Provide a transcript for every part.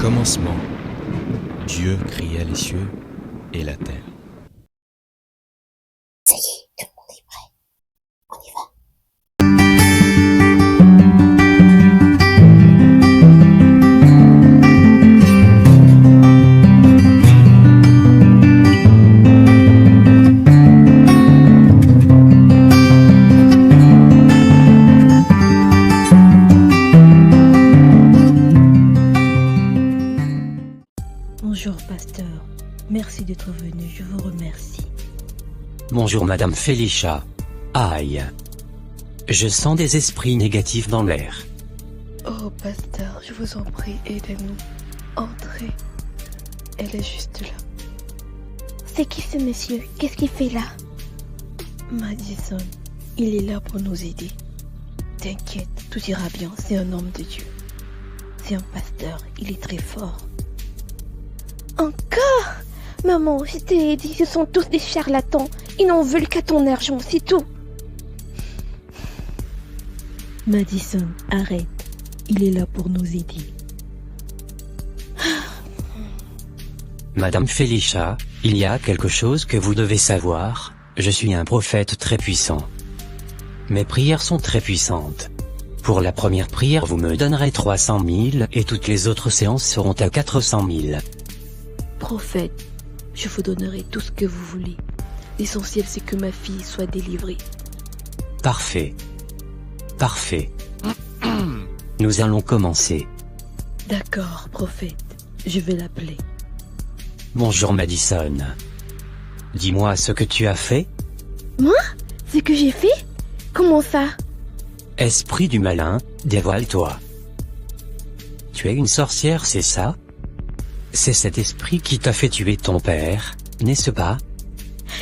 commencement, Dieu créa les cieux et la terre. Ça y est, tout le monde est prêt. On y va. Bonjour, pasteur. Merci d'être venu, je vous remercie. Bonjour Madame Felicia. Aïe. Je sens des esprits négatifs dans l'air. Oh, pasteur, je vous en prie, aidez-nous. Entrez. Elle est juste là. C'est qui ce monsieur? Qu'est-ce qu'il fait là? Madison, il est là pour nous aider. T'inquiète, tout ira bien, c'est un homme de Dieu. C'est un pasteur, il est très fort. Encore? Maman, je t'ai dit, ce sont tous des charlatans. Ils n'en veulent qu'à ton argent, c'est tout. Madison, arrête. Il est là pour nous aider. Madame Felicia, il y a quelque chose que vous devez savoir. Je suis un prophète très puissant. Mes prières sont très puissantes. Pour la première prière, vous me donnerez 300 000 et toutes les autres séances seront à 400 000. Prophète, je vous donnerai tout ce que vous voulez. L'essentiel, c'est que ma fille soit délivrée. Parfait. Parfait. Nous allons commencer. D'accord, prophète. Je vais l'appeler. Bonjour Madison. Dis-moi ce que tu as fait. Moi? Ce que j'ai fait? Comment ça? Esprit du malin, dévoile-toi. Tu es une sorcière, c'est ça? C'est cet esprit qui t'a fait tuer ton père, n'est-ce pas?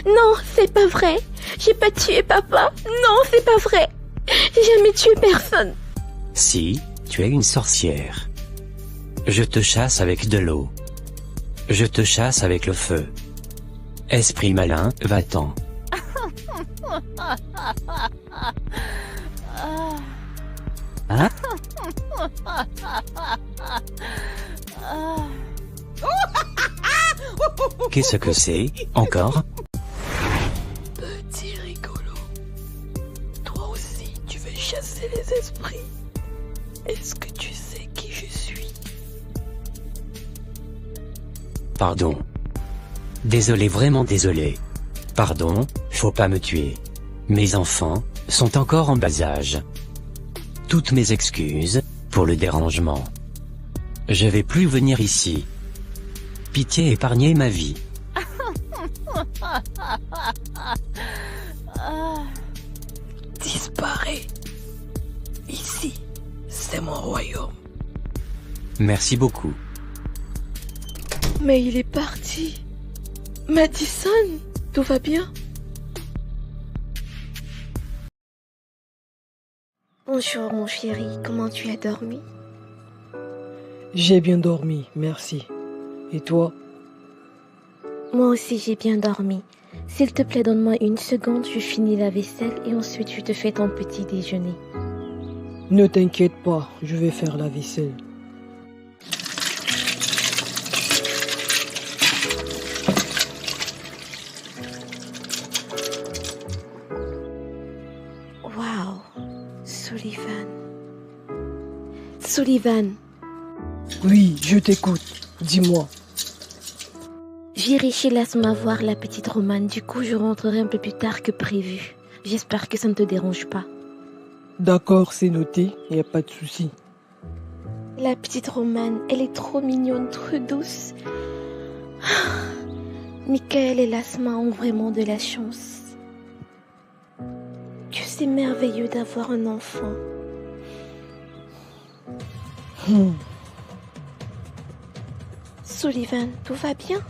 Non, c'est pas vrai. J'ai pas tué papa. Non, c'est pas vrai. J'ai jamais tué personne. Si, tu es une sorcière. Je te chasse avec de l'eau. Je te chasse avec le feu. Esprit malin, va-t'en. Hein? Qu'est-ce que c'est, encore? Petit rigolo. Toi aussi, tu veux chasser les esprits. Est-ce que tu sais qui je suis? Pardon. Désolé, vraiment désolé. Pardon, faut pas me tuer. Mes enfants sont encore en bas âge. Toutes mes excuses pour le dérangement. Je vais plus venir ici. Pitié, épargnez ma vie. Disparais. Ici, c'est mon royaume. Merci beaucoup. Mais il est parti. Madison, tout va bien? Bonjour mon chéri, comment tu as dormi? J'ai bien dormi, merci. Et toi? Moi aussi j'ai bien dormi. S'il te plaît, donne-moi une seconde, je finis la vaisselle et ensuite je te fais ton petit déjeuner. Ne t'inquiète pas, je vais faire la vaisselle. Waouh, Sullivan. Sullivan, Oui, je t'écoute. Dis-moi. j'irai chez Lasma voir la petite Romane, du coup je rentrerai un peu plus tard que prévu. J'espère que ça ne te dérange pas. D'accord, c'est noté, y a pas de souci. La petite Romane, elle est trop mignonne, trop douce. Michael et Lasma ont vraiment de la chance. Que c'est merveilleux d'avoir un enfant. Sullivan, tout va bien?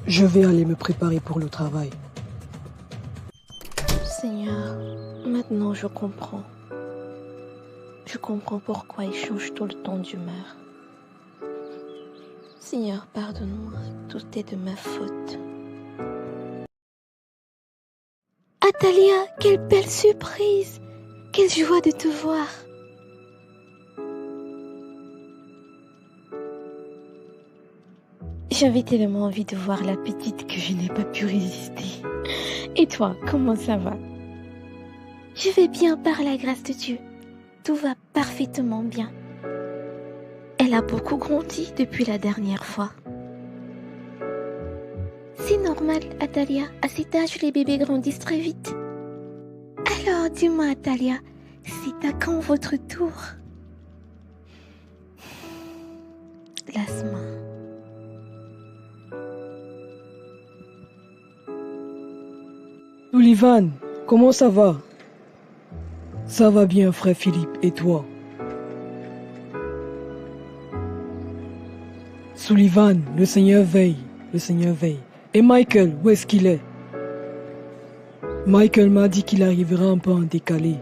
Je vais aller me préparer pour le travail. Seigneur, maintenant je comprends. Je comprends pourquoi il change tout le temps d'humeur. Seigneur, pardonne-moi, tout est de ma faute. Atalia, quelle belle surprise! Quelle joie de te voir! J'avais tellement envie de voir la petite que je n'ai pas pu résister. Et toi, comment ça va? Je vais bien par la grâce de Dieu. Tout va parfaitement bien. Elle a beaucoup grandi depuis la dernière fois. C'est normal, Atalia. À cet âge, les bébés grandissent très vite. Alors, dis-moi, Atalia, c'est à quand votre tour? L'asthme. Sullivan, comment ça va? Ça va bien, frère Philippe, et toi? Sullivan, le Seigneur veille, le Seigneur veille. Et Michael, où est-ce qu'il est? Michael m'a dit qu'il arrivera un peu en décalé.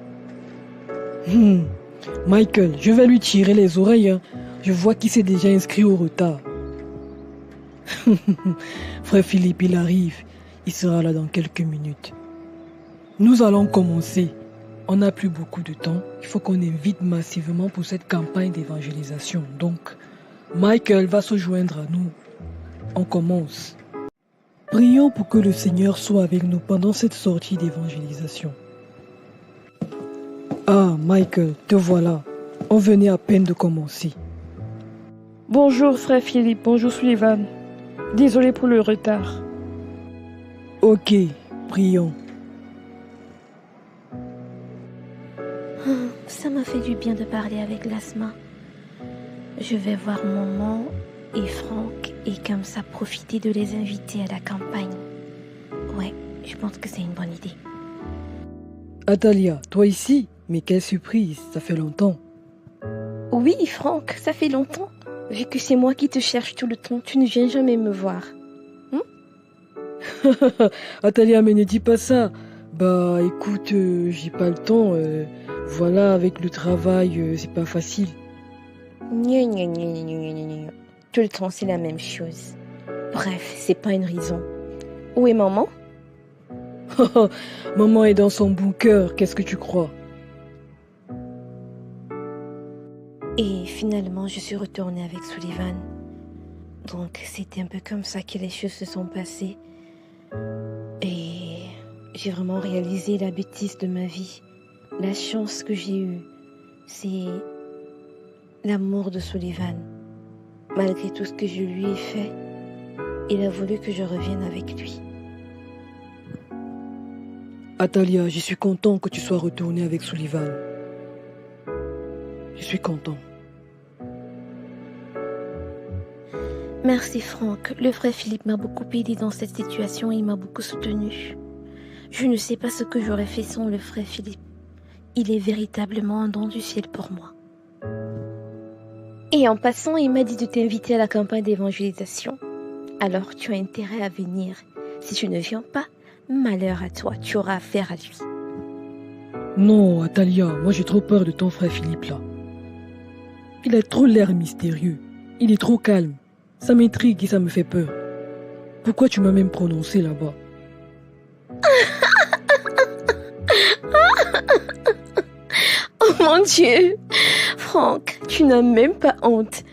Michael, je vais lui tirer les oreilles, hein. Je vois qu'il s'est déjà inscrit au retard. Frère Philippe, il arrive. Il sera là dans quelques minutes. Nous allons commencer. On n'a plus beaucoup de temps. Il faut qu'on invite massivement pour cette campagne d'évangélisation. Donc, Michael va se joindre à nous. On commence. Prions pour que le Seigneur soit avec nous pendant cette sortie d'évangélisation. Ah, Michael, te voilà. On venait à peine de commencer. Bonjour frère Philippe, bonjour Sullivan. Désolé pour le retard. Ok, prions. Ça m'a fait du bien de parler avec l'asthme. Je vais voir maman et Franck et comme ça profiter de les inviter à la campagne. Ouais, je pense que c'est une bonne idée. Atalia, toi ici? Mais quelle surprise, ça fait longtemps. Oui, Franck, ça fait longtemps. Vu que c'est moi qui te cherche tout le temps, tu ne viens jamais me voir. Atalia, mais ne dis pas ça. Bah écoute, j'ai pas le temps. Voilà, avec le travail, c'est pas facile. Gna, gna, gna, gna, gna, gna, gna. Tout le temps, c'est la même chose. Bref, c'est pas une raison. Où est maman? Maman est dans son bunker, qu'est-ce que tu crois? Et finalement, je suis retournée avec Sullivan. Donc, c'était un peu comme ça que les choses se sont passées. Et j'ai vraiment réalisé la bêtise de ma vie. La chance que j'ai eue, c'est l'amour de Sullivan. Malgré tout ce que je lui ai fait, il a voulu que je revienne avec lui. Atalia, je suis content que tu sois retournée avec Sullivan. Je suis content. Merci Franck. Le frère Philippe m'a beaucoup aidé dans cette situation et il m'a beaucoup soutenu. Je ne sais pas ce que j'aurais fait sans le frère Philippe. Il est véritablement un don du ciel pour moi. Et en passant, il m'a dit de t'inviter à la campagne d'évangélisation. Alors tu as intérêt à venir. Si tu ne viens pas, malheur à toi, tu auras affaire à lui. Non, Atalia, moi j'ai trop peur de ton frère Philippe là. Il a trop l'air mystérieux. Il est trop calme. Ça m'intrigue et ça me fait peur. Pourquoi tu m'as même prononcé là-bas? Oh mon Dieu! Franck, tu n'as même pas honte.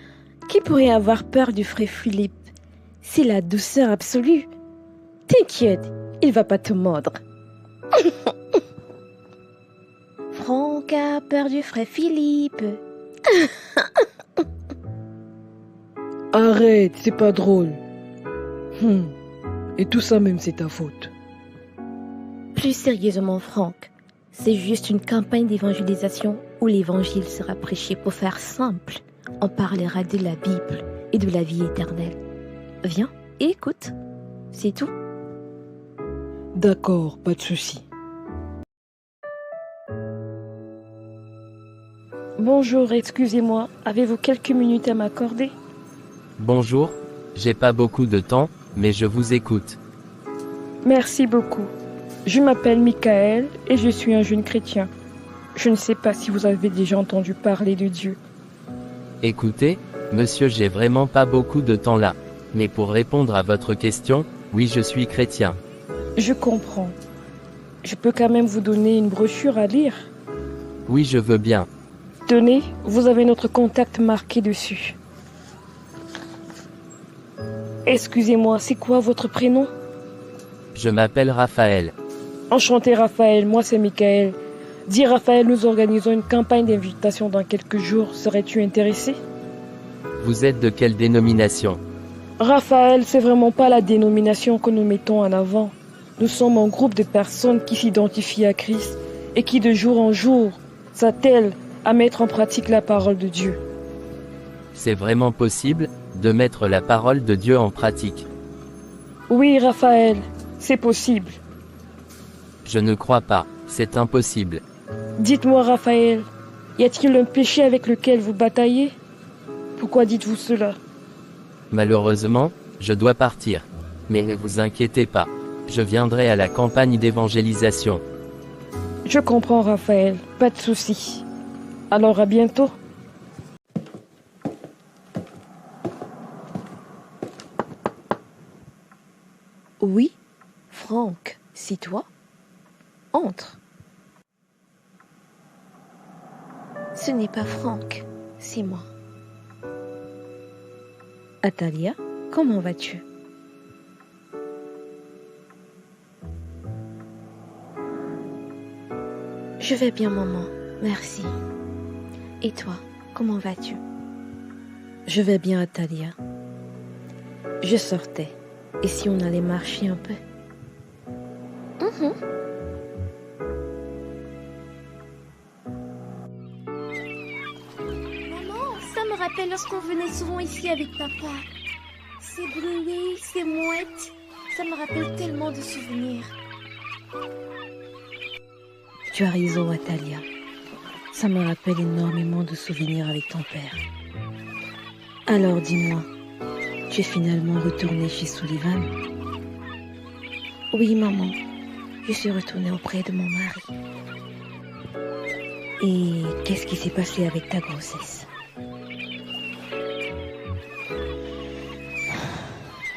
Qui pourrait avoir peur du frère Philippe? C'est la douceur absolue. T'inquiète, il va pas te mordre. Franck a peur du frère Philippe. Arrête, c'est pas drôle. Et tout ça même c'est ta faute. Plus sérieusement, Franck, c'est juste une campagne d'évangélisation où l'évangile sera prêché. Pour faire simple, on parlera de la Bible et de la vie éternelle. Viens et écoute, c'est tout. D'accord, pas de souci. Bonjour, excusez-moi, avez-vous quelques minutes à m'accorder? Bonjour, j'ai pas beaucoup de temps, mais je vous écoute. Merci beaucoup. Je m'appelle Michael et je suis un jeune chrétien. Je ne sais pas si vous avez déjà entendu parler de Dieu. Écoutez, monsieur, j'ai vraiment pas beaucoup de temps là. Mais pour répondre à votre question, oui, je suis chrétien. Je comprends. Je peux quand même vous donner une brochure à lire. Oui, je veux bien. Tenez, vous avez notre contact marqué dessus. Excusez-moi, c'est quoi votre prénom? Je m'appelle Raphaël. Enchanté Raphaël, moi c'est Michael. Dis Raphaël, nous organisons une campagne d'invitation dans quelques jours. Serais-tu intéressé? Vous êtes de quelle dénomination? Raphaël, c'est vraiment pas la dénomination que nous mettons en avant. Nous sommes un groupe de personnes qui s'identifient à Christ et qui de jour en jour s'attellent à mettre en pratique la parole de Dieu. C'est vraiment possible de mettre la parole de Dieu en pratique? Oui Raphaël, c'est possible. Je ne crois pas, c'est impossible. Dites-moi Raphaël, y a-t-il un péché avec lequel vous bataillez? Pourquoi dites-vous cela? Malheureusement, je dois partir. Mais ne vous inquiétez pas, je viendrai à la campagne d'évangélisation. Je comprends Raphaël, pas de souci. Alors à bientôt. Oui, Franck, c'est toi? Entre. Ce n'est pas Franck, c'est moi. Atalia, comment vas-tu? Je vais bien, maman, merci. Et toi, comment vas-tu? Je vais bien, Atalia. Je sortais. Et si on allait marcher un peu? Maman, ça me rappelle lorsqu'on venait souvent ici avec papa. Ces bruits, ces mouettes, ça me rappelle tellement de souvenirs. Tu as raison, Atalia. Ça me rappelle énormément de souvenirs avec ton père. Alors dis-moi, tu es finalement retournée chez Sullivan? Oui, maman. Je suis retournée auprès de mon mari. Et qu'est-ce qui s'est passé avec ta grossesse?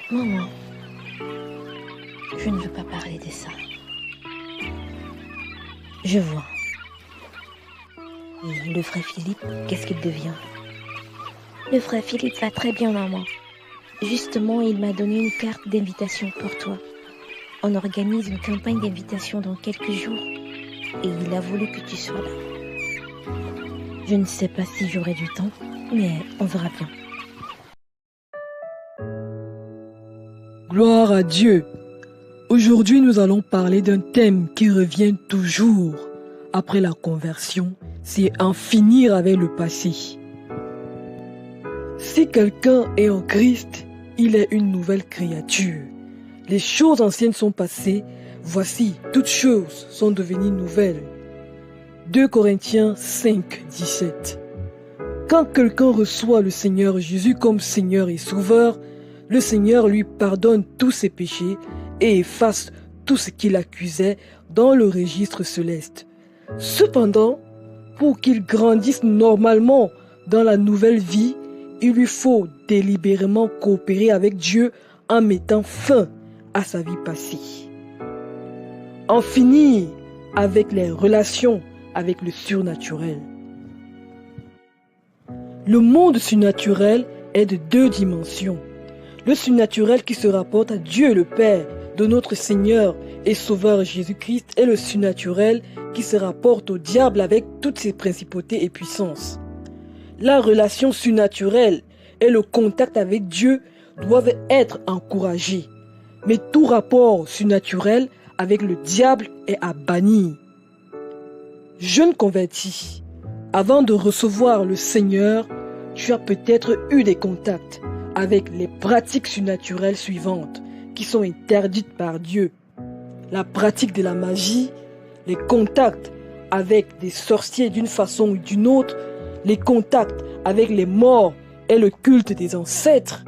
Maman, je ne veux pas parler de ça. Je vois. Et le frère Philippe, qu'est-ce qu'il devient? Le frère Philippe va très bien, maman. Justement, il m'a donné une carte d'invitation pour toi. On organise une campagne d'invitation dans quelques jours. Et il a voulu que tu sois là. Je ne sais pas si j'aurai du temps, mais on verra bien. Gloire à Dieu. Aujourd'hui, nous allons parler d'un thème qui revient toujours après la conversion, c'est en finir avec le passé. Si quelqu'un est en Christ, il est une nouvelle créature. Les choses anciennes sont passées, voici, toutes choses sont devenues nouvelles. 2 Corinthiens 5, 17. Quand quelqu'un reçoit le Seigneur Jésus comme Seigneur et Sauveur, le Seigneur lui pardonne tous ses péchés et efface tout ce qui l'accusait dans le registre céleste. Cependant, pour qu'il grandisse normalement dans la nouvelle vie, il lui faut délibérément coopérer avec Dieu en mettant fin à sa vie passée. En finir avec les relations avec le surnaturel. Le monde surnaturel est de 2 dimensions. Le surnaturel qui se rapporte à Dieu le Père de notre Seigneur et Sauveur Jésus-Christ et le surnaturel qui se rapporte au diable avec toutes ses principautés et puissances. La relation surnaturelle et le contact avec Dieu doivent être encouragés. Mais tout rapport surnaturel avec le diable est à bannir. Jeune converti, avant de recevoir le Seigneur, tu as peut-être eu des contacts avec les pratiques surnaturelles suivantes qui sont interdites par Dieu. La pratique de la magie, les contacts avec des sorciers d'une façon ou d'une autre, les contacts avec les morts et le culte des ancêtres,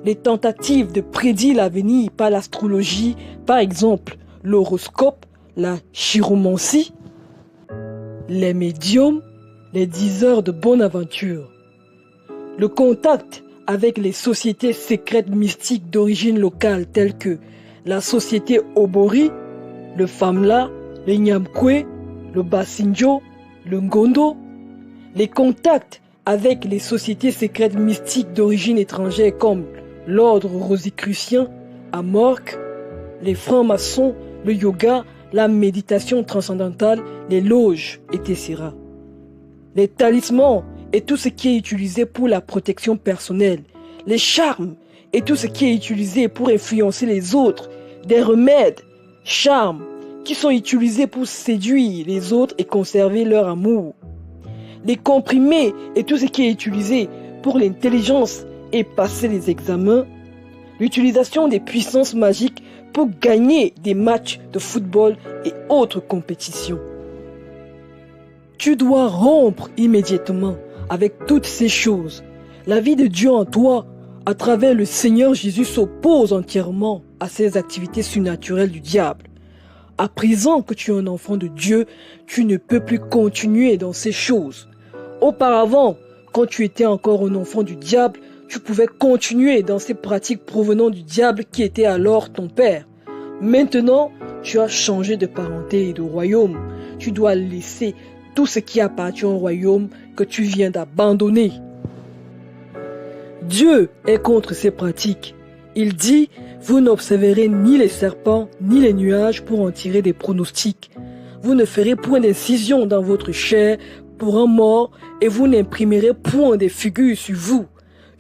les tentatives de prédire l'avenir par l'astrologie, par exemple l'horoscope, la chiromancie, les médiums, les diseurs de bonne aventure. Le contact avec les sociétés secrètes mystiques d'origine locale telles que la société Obori, le Famla, le Nyamkwe, le Basinjo, le Ngondo. Les contacts avec les sociétés secrètes mystiques d'origine étrangère comme l'ordre rosicrucien, Amorque, les francs-maçons, le yoga, la méditation transcendantale, les loges, etc. Les talismans et tout ce qui est utilisé pour la protection personnelle, les charmes et tout ce qui est utilisé pour influencer les autres, des remèdes, charmes, qui sont utilisés pour séduire les autres et conserver leur amour. Les comprimés et tout ce qui est utilisé pour l'intelligence et passer les examens. L'utilisation des puissances magiques pour gagner des matchs de football et autres compétitions. Tu dois rompre immédiatement avec toutes ces choses. La vie de Dieu en toi, à travers le Seigneur Jésus, s'oppose entièrement à ces activités surnaturelles du diable. À présent que tu es un enfant de Dieu, tu ne peux plus continuer dans ces choses. Auparavant, quand tu étais encore un enfant du diable, tu pouvais continuer dans ces pratiques provenant du diable qui était alors ton père. Maintenant, tu as changé de parenté et de royaume. Tu dois laisser tout ce qui appartient au royaume que tu viens d'abandonner. Dieu est contre ces pratiques. Il dit, vous n'observerez ni les serpents ni les nuages pour en tirer des pronostics. Vous ne ferez point d'incision dans votre chair pour un mort et vous n'imprimerez point des figures sur vous.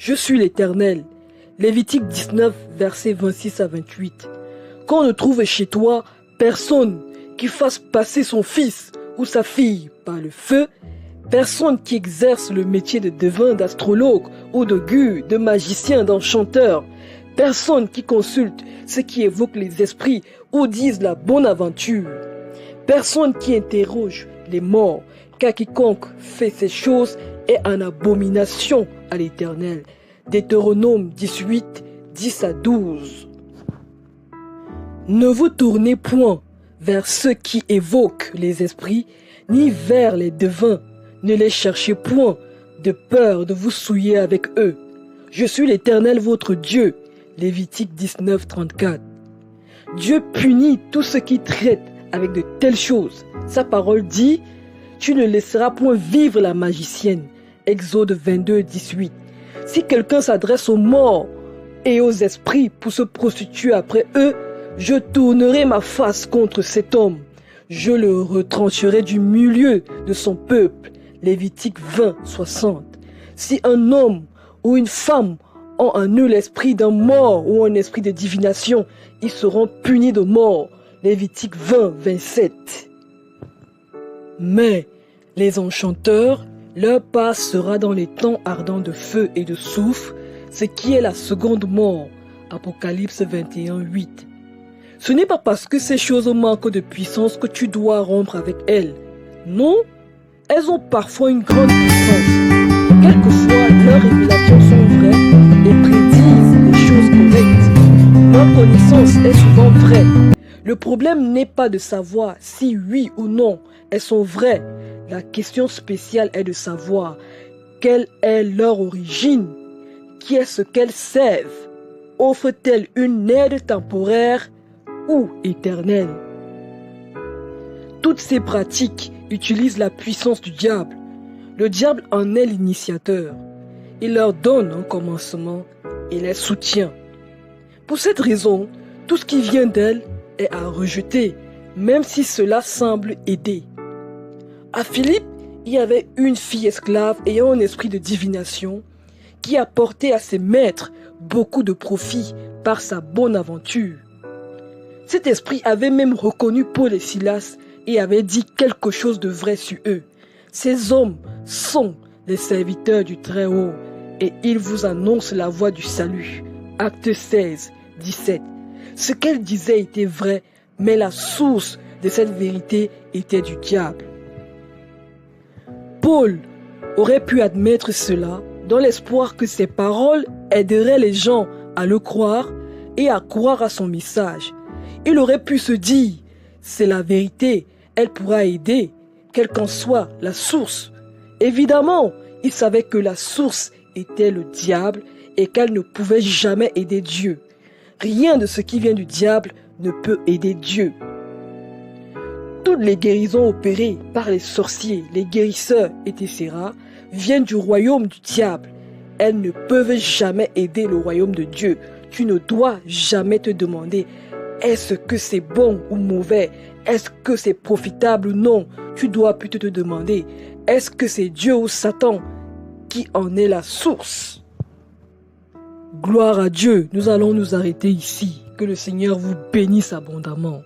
Je suis l'Éternel. Lévitique 19, versets 26 à 28. Qu'on ne trouve chez toi personne qui fasse passer son fils ou sa fille par le feu, personne qui exerce le métier de devin, d'astrologue ou de gu, de magicien, d'enchanteur, personne qui consulte ce qui évoque les esprits ou dise la bonne aventure, personne qui interroge les morts, car quiconque fait ces choses est en abomination à l'Éternel. Deutéronome 18, 10 à 12. Ne vous tournez point vers ceux qui évoquent les esprits, ni vers les devins. Ne les cherchez point, de peur de vous souiller avec eux. Je suis l'Éternel votre Dieu. Lévitique 19, 34. Dieu punit tous ceux qui traitent avec de telles choses. Sa parole dit, tu ne laisseras point vivre la magicienne. Exode 22, 18. Si quelqu'un s'adresse aux morts et aux esprits pour se prostituer après eux, je tournerai ma face contre cet homme. Je le retrancherai du milieu de son peuple. Lévitique 20, 60. Si un homme ou une femme ont en eux l'esprit d'un mort ou un esprit de divination, ils seront punis de mort. Lévitique 20, 27. Mais les enchanteurs, leur part sera dans les temps ardents de feu et de soufre, ce qui est la seconde mort. Apocalypse 21, 8. Ce n'est pas parce que ces choses manquent de puissance que tu dois rompre avec elles. Non, elles ont parfois une grande puissance. Quelquefois, leurs révélations sont vraies et prédisent des choses correctes. Leur connaissance est souvent vraie. Le problème n'est pas de savoir si oui ou non elles sont vraies. La question spéciale est de savoir quelle est leur origine, qui est ce qu'elles servent, offrent-elles une aide temporaire ou éternelle. Toutes ces pratiques utilisent la puissance du diable. Le diable en est l'initiateur. Il leur donne un commencement et les soutient. Pour cette raison, tout ce qui vient d'elle est à rejeter, même si cela semble aider. À Philippe, il y avait une fille esclave ayant un esprit de divination qui apportait à ses maîtres beaucoup de profit par sa bonne aventure. Cet esprit avait même reconnu Paul et Silas et avait dit quelque chose de vrai sur eux. Ces hommes sont les serviteurs du Très-Haut et ils vous annoncent la voie du salut. Acte 16, 17. Ce qu'elle disait était vrai, mais la source de cette vérité était du diable. Paul aurait pu admettre cela dans l'espoir que ses paroles aideraient les gens à le croire et à croire à son message. Il aurait pu se dire, c'est la vérité, elle pourra aider, quelle qu'en soit la source. Évidemment, il savait que la source était le diable et qu'elle ne pouvait jamais aider Dieu. Rien de ce qui vient du diable ne peut aider Dieu. Toutes les guérisons opérées par les sorciers, les guérisseurs, etc. viennent du royaume du diable. elles ne peuvent jamais aider le royaume de Dieu. Tu ne dois jamais te demander est-ce que c'est bon ou mauvais? Est-ce que c'est profitable ou non? Tu dois plutôt te demander est-ce que c'est Dieu ou Satan qui en est la source? Gloire à Dieu, nous allons nous arrêter ici. Que le Seigneur vous bénisse abondamment.